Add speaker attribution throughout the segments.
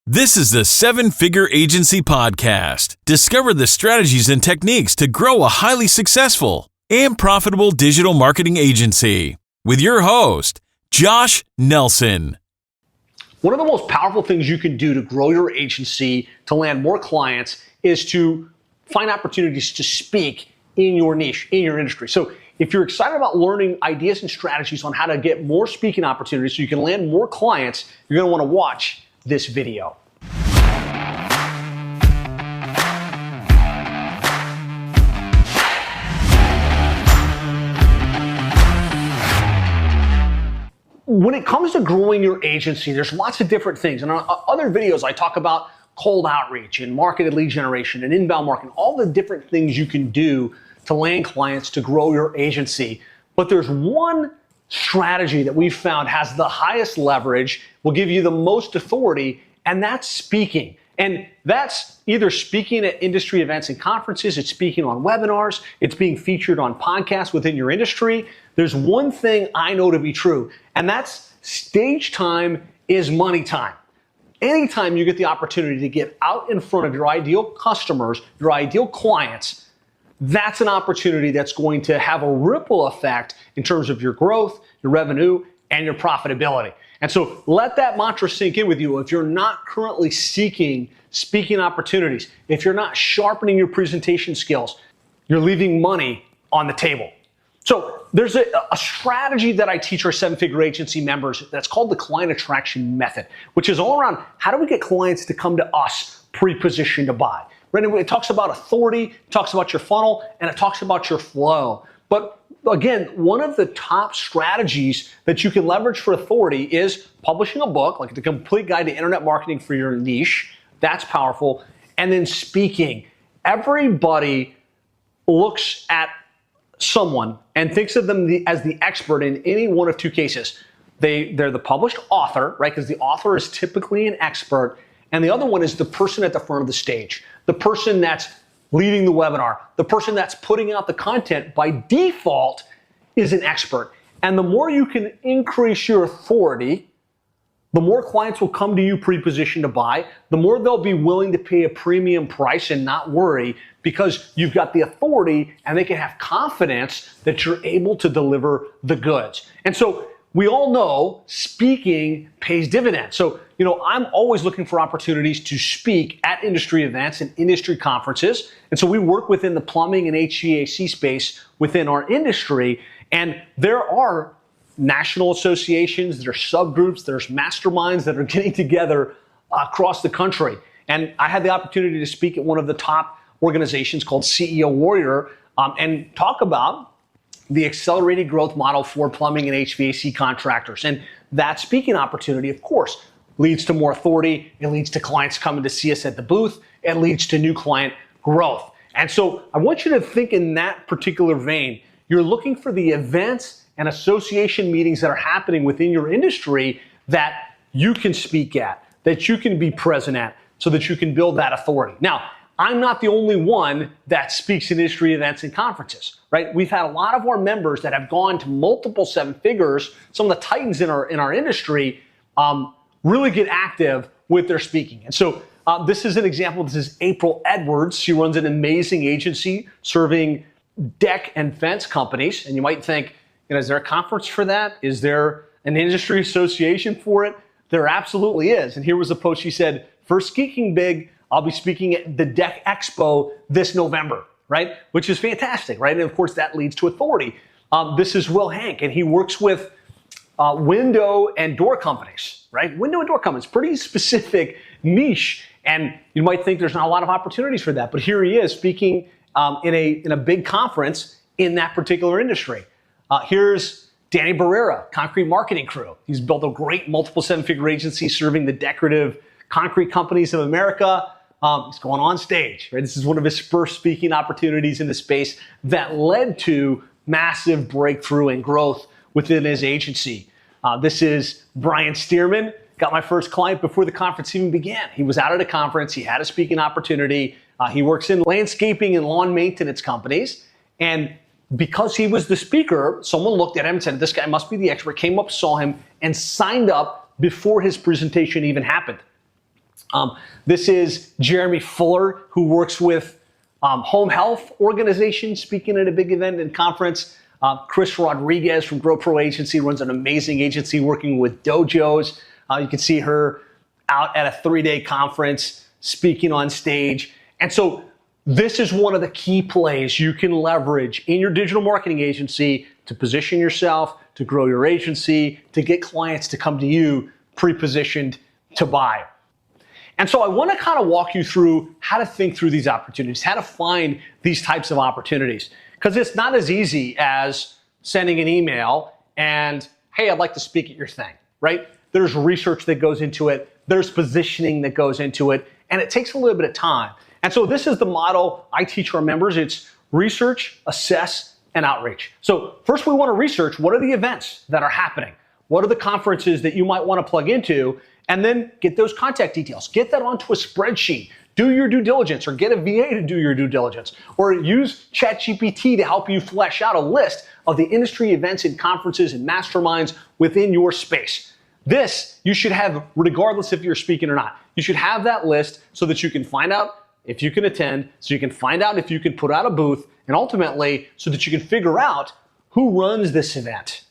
Speaker 1: This is the Seven Figure Agency Podcast. Discover the strategies and techniques to grow a highly successful and profitable digital marketing agency with your host, Josh Nelson.
Speaker 2: One of the most powerful things you can do to grow your agency, to land more clients, is to find opportunities to speak in your niche, in your industry. So if you're excited about learning ideas and strategies on how to get more speaking opportunities so you can land more clients, you're going to want to watch this video. When it comes to growing your agency, there's lots of different things. And on other videos, I talk about cold outreach and marketed lead generation and inbound marketing, all the different things you can do to land clients to grow your agency. But there's one strategy that we've found has the highest leverage, will give you the most authority, and that's speaking. And that's either speaking at industry events and conferences, it's speaking on webinars, it's being featured on podcasts within your industry. There's one thing I know to be true, and that's stage time is money time. Anytime you get the opportunity to get out in front of your ideal customers, your ideal clients, that's an opportunity that's going to have a ripple effect in terms of your growth, your revenue, and your profitability. And so let that mantra sink in with you. If you're not currently seeking speaking opportunities, if you're not sharpening your presentation skills, you're leaving money on the table. So there's a strategy that I teach our seven-figure agency members that's called the client attraction method, which is all around how do we get clients to come to us pre-positioned to buy. Right? It talks about authority, it talks about your funnel, and it talks about your flow. But again, one of the top strategies that you can leverage for authority is publishing a book, like the Complete Guide to Internet Marketing for Your Niche. That's powerful. And then speaking. Everybody looks at someone and thinks of them as the expert in any one of two cases. They're the published author, right? Because the author is typically an expert. And the other one is the person at the front of the stage, the person that's leading the webinar, the person that's putting out the content by default is an expert. And the more you can increase your authority, the more clients will come to you pre-positioned to buy, the more they'll be willing to pay a premium price and not worry because you've got the authority and they can have confidence that you're able to deliver the goods. And so we all know speaking pays dividends. So, I'm always looking for opportunities to speak at industry events and industry conferences. And so we work within the plumbing and HVAC space within our industry. And there are national associations, there's subgroups, there's masterminds that are getting together across the country. And I had the opportunity to speak at one of the top organizations called CEO Warrior and talk about the accelerated growth model for plumbing and HVAC contractors. And that speaking opportunity, of course, leads to more authority. It leads to clients coming to see us at the booth. It leads to new client growth. And so I want you to think in that particular vein. You're looking for the events and association meetings that are happening within your industry that you can speak at, that you can be present at, so that you can build that authority. Now, I'm not the only one that speaks in industry events and conferences, right? We've had a lot of our members that have gone to multiple seven figures, some of the titans in our industry, really get active with their speaking. And so this is an example. This is April Edwards. She runs an amazing agency serving deck and fence companies. And you might think, is there a conference for that? Is there an industry association for it? There absolutely is. And here was a post. She said, "For speaking big, I'll be speaking at the Deck Expo this November," right? Which is fantastic, right? And of course, that leads to authority. This is Will Hank, and he works with window and door companies, right? Window and door companies, pretty specific niche. And you might think there's not a lot of opportunities for that, but here he is speaking in a big conference in that particular industry. Here's Danny Barrera, Concrete Marketing Crew. He's built a great multiple seven-figure agency serving the decorative concrete companies of America. He's going on stage, right? This is one of his first speaking opportunities in the space that led to massive breakthrough and growth within his agency. This is Brian Stearman. Got my first client before the conference even began. He was out at a conference. He had a speaking opportunity. He works in landscaping and lawn maintenance companies. And because he was the speaker, someone looked at him and said, this guy must be the expert, came up, saw him, and signed up before his presentation even happened. This is Jeremy Fuller, who works with home health organizations, speaking at a big event and conference. Chris Rodriguez from Grow Pro Agency runs an amazing agency working with dojos. You can see her out at a 3-day conference speaking on stage. And so this is one of the key plays you can leverage in your digital marketing agency to position yourself, to grow your agency, to get clients to come to you pre-positioned to buy. And so I want to kind of walk you through how to think through these opportunities, how to find these types of opportunities. Because it's not as easy as sending an email and, hey, I'd like to speak at your thing, right? There's research that goes into it. There's positioning that goes into it. And it takes a little bit of time. And so this is the model I teach our members. It's research, assess, and outreach. So first we want to research what are the events that are happening? What are the conferences that you might want to plug into? And then get those contact details. Get that onto a spreadsheet. Do your due diligence, or get a VA to do your due diligence, or use ChatGPT to help you flesh out a list of the industry events and conferences and masterminds within your space. This you should have regardless if you're speaking or not. You should have that list so that you can find out if you can attend, so you can find out if you can put out a booth, and ultimately so that you can figure out who runs this event.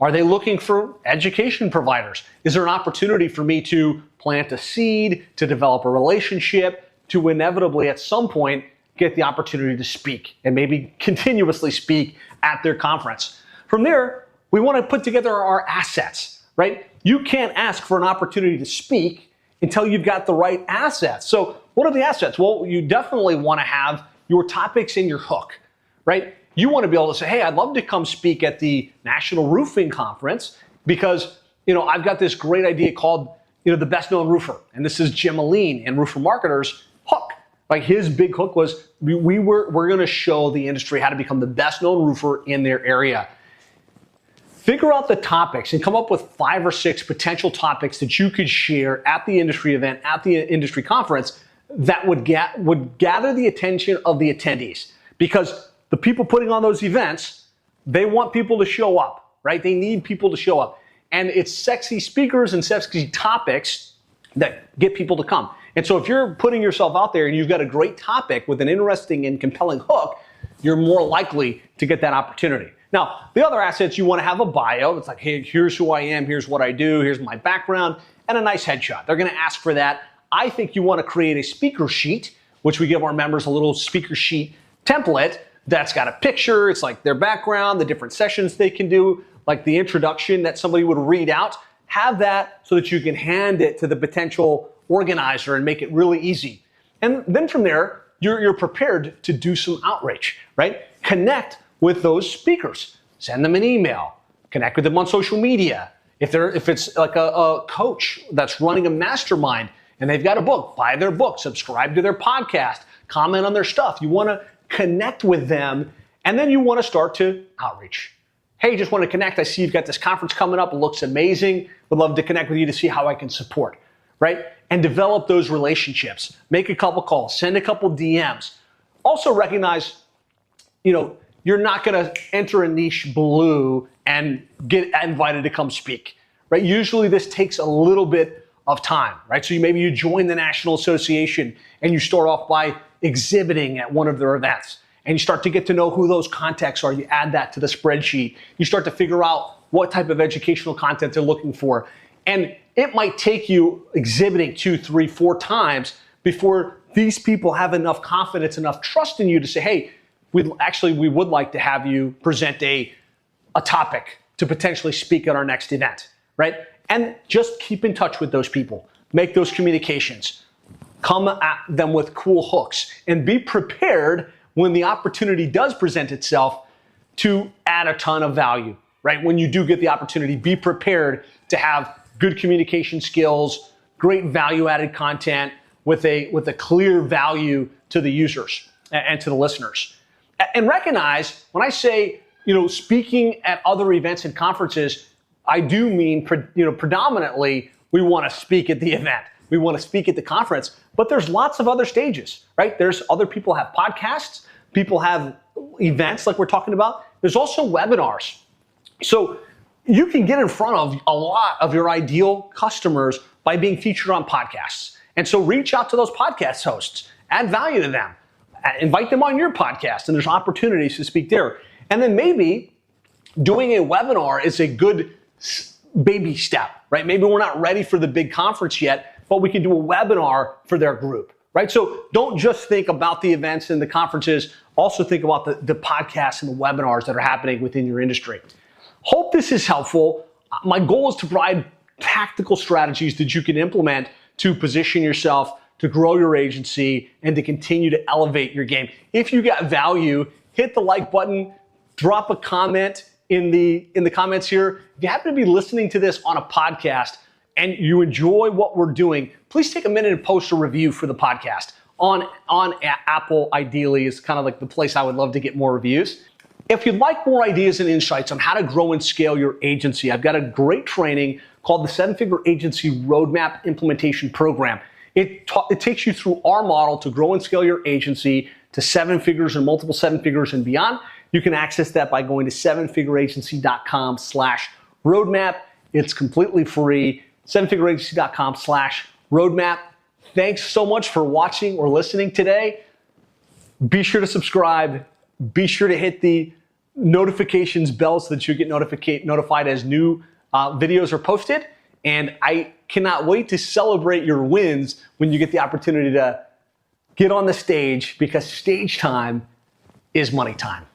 Speaker 2: Are they looking for education providers? Is there an opportunity for me to plant a seed, to develop a relationship, to inevitably at some point get the opportunity to speak and maybe continuously speak at their conference? From there, we want to put together our assets, right? You can't ask for an opportunity to speak until you've got the right assets. So what are the assets? Well, you definitely want to have your topics and your hook, right? You want to be able to say, hey, I'd love to come speak at the National Roofing Conference because, I've got this great idea called, the best known roofer. And this is Jim Aline and Roofer Marketer's hook. Like his big hook was, we're going to show the industry how to become the best known roofer in their area. Figure out the topics and come up with 5 or 6 potential topics that you could share at the industry event, at the industry conference that would gather the attention of the attendees. Because the people putting on those events, they want people to show up, right? They need people to show up. And it's sexy speakers and sexy topics that get people to come. And so if you're putting yourself out there and you've got a great topic with an interesting and compelling hook, you're more likely to get that opportunity. Now, the other assets, you want to have a bio. It's like, hey, here's who I am, here's what I do, here's my background, and a nice headshot. They're going to ask for that. I think you want to create a speaker sheet, which we give our members a little speaker sheet template that's got a picture. It's like their background, the different sessions they can do, like the introduction that somebody would read out. Have that so that you can hand it to the potential organizer and make it really easy. And then from there, you're prepared to do some outreach, right? Connect with those speakers. Send them an email. Connect with them on social media. If it's like a coach that's running a mastermind and they've got a book, buy their book, subscribe to their podcast, comment on their stuff. You want to connect with them, and then you want to start to outreach. Hey, just want to connect. I see you've got this conference coming up. It looks amazing. Would love to connect with you to see how I can support, right? And develop those relationships. Make a couple calls. Send a couple DMs. Also recognize, you're not going to enter a niche blue and get invited to come speak, right? Usually this takes a little bit of time, right? So maybe you join the National Association and you start off by exhibiting at one of their events, and you start to get to know who those contacts are. You add that to the spreadsheet. You start to figure out what type of educational content they're looking for. And it might take you exhibiting 2, 3, 4 times before these people have enough confidence, enough trust in you to say, hey, we would like to have you present a topic to potentially speak at our next event, right? And just keep in touch with those people. Make those communications. Come at them with cool hooks and be prepared when the opportunity does present itself to add a ton of value, right? When you do get the opportunity, be prepared to have good communication skills, great value-added content with a clear value to the users and to the listeners. And recognize when I say, speaking at other events and conferences, I do mean, predominantly we want to speak at the event. We want to speak at the conference, but there's lots of other stages, right? There's other people have podcasts, people have events like we're talking about. There's also webinars. So you can get in front of a lot of your ideal customers by being featured on podcasts. And so reach out to those podcast hosts, add value to them, invite them on your podcast, and there's opportunities to speak there. And then maybe doing a webinar is a good baby step, right? Maybe we're not ready for the big conference yet, but we can do a webinar for their group, right? So don't just think about the events and the conferences, also think about the podcasts and the webinars that are happening within your industry. Hope this is helpful. My goal is to provide tactical strategies that you can implement to position yourself, to grow your agency, and to continue to elevate your game. If you got value, hit the like button, drop a comment in the comments here. If you happen to be listening to this on a podcast and you enjoy what we're doing, please take a minute and post a review for the podcast. On Apple, ideally, is kind of like the place I would love to get more reviews. If you'd like more ideas and insights on how to grow and scale your agency, I've got a great training called the 7-Figure Agency Roadmap Implementation Program. It takes you through our model to grow and scale your agency to 7 figures and multiple 7 figures and beyond. You can access that by going to 7figureagency.com/roadmap. It's completely free, 7figureagency.com/roadmap. Thanks so much for watching or listening today. Be sure to subscribe. Be sure to hit the notifications bell so that you get notified as new videos are posted. And I cannot wait to celebrate your wins when you get the opportunity to get on the stage, because stage time is money time.